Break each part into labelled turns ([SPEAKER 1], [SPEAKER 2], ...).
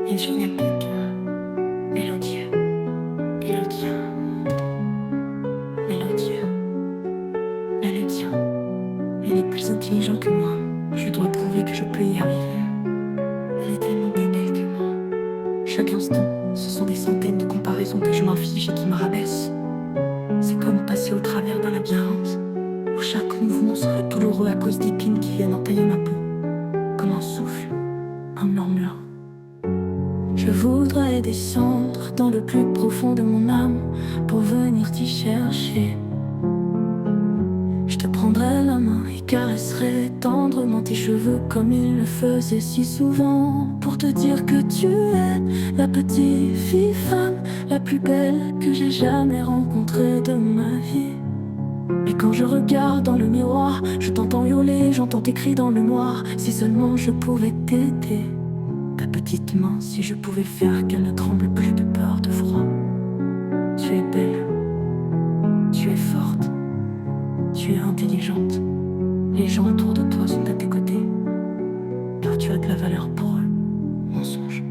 [SPEAKER 1] Et je n'aime plus que mélodieux, mélodien, mélodieux, mélodien. Elle est plus intelligent que moi. Je dois prouver que je peux y arriver. Elle est tellement plus belle que moi. Chaque instant, ce sont des centaines de comparaisons que je m'inflige et qui me rabaissent. C'est comme passer au travers d'un labyrinthe, où chaque mouvement serait douloureux à cause d'épines qui viennent entailler ma peau. Comme un souffle, un murmure. Je voudrais descendre dans le plus profond de mon âme pour venir t'y chercher. Je te prendrai la main et caresserai tendrement tes cheveux comme il le faisait si souvent, pour te dire que tu es la petite fille femme la plus belle que j'ai jamais rencontrée de ma vie. Et quand je regarde dans le miroir, je t'entends hurler, j'entends tes cris dans le noir. Si seulement je pouvais t'aider, ta petite main, si je pouvais faire qu'elle ne tremble plus de peur, de froid. Tu es belle, tu es forte, tu es intelligente. Les gens autour de toi sont à tes côtés, car tu as de la valeur pour eux. Mensonge.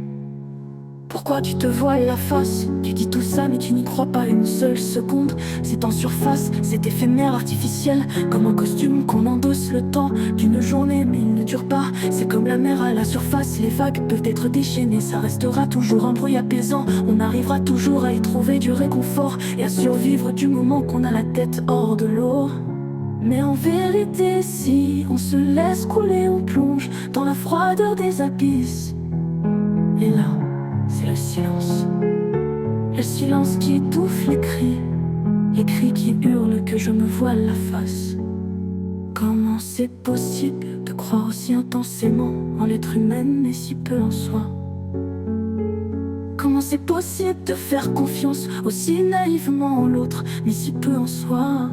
[SPEAKER 1] Pourquoi tu te voiles la face? Tu dis tout ça mais tu n'y crois pas une seule seconde. C'est en surface, c'est éphémère, artificiel, comme un costume qu'on endosse le temps d'une journée mais il ne dure pas. C'est comme la mer à la surface, les vagues peuvent être déchaînées. Ça restera toujours un bruit apaisant. On arrivera toujours à y trouver du réconfort et à survivre du moment qu'on a la tête hors de l'eau. Mais en vérité, si on se laisse couler, on plonge dans la froideur des abysses. Et là, c'est le silence. Le silence qui étouffe les cris qui hurlent que je me voile la face. Comment c'est possible de croire aussi intensément en l'être humaine et si peu en soi? Comment c'est possible de faire confiance aussi naïvement en l'autre, mais si peu en soi?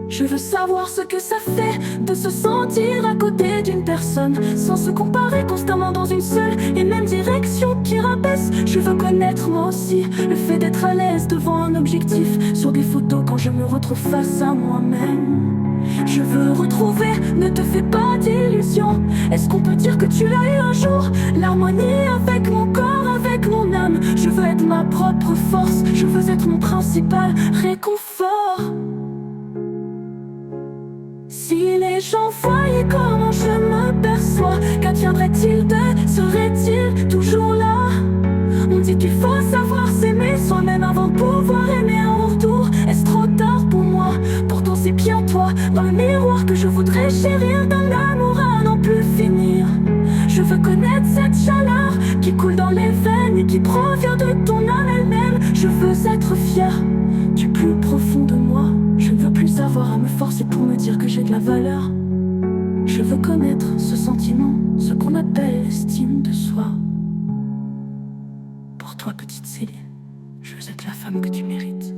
[SPEAKER 1] Je veux savoir ce que ça fait de se sentir à côté d'une personne, sans se comparer constamment dans une seule et même direction qui rabaisse. Je veux connaître moi aussi le fait d'être à l'aise devant un objectif, sur des photos quand je me retrouve face à moi-même. Je veux retrouver, ne te fais pas d'illusions. Est-ce qu'on peut dire que tu as eu un jour l'harmonie avec mon corps, avec mon âme? Je veux être ma propre force, je veux être mon principal réconfort. Si les gens voyaient comment je me perçois, qu'adviendrait-il d'eux? Serait-il toujours là? On dit qu'il faut savoir s'aimer soi-même avant de pouvoir aimer en retour. Est-ce trop tard pour moi? Pourtant c'est bien toi, dans le miroir, que je voudrais chérir, d'un amour à n'en plus finir. Je veux connaître cette chaleur qui coule dans les veines et qui provient de ton âme elle-même. Je veux être fier du plus profond de moi. Je ne veux plus avoir à me forcer pour me dire que j'ai de la valeur. Je veux connaître ce sentiment, ce qu'on appelle l'estime de soi. Pour toi, petite Céline, je veux être la femme que tu mérites.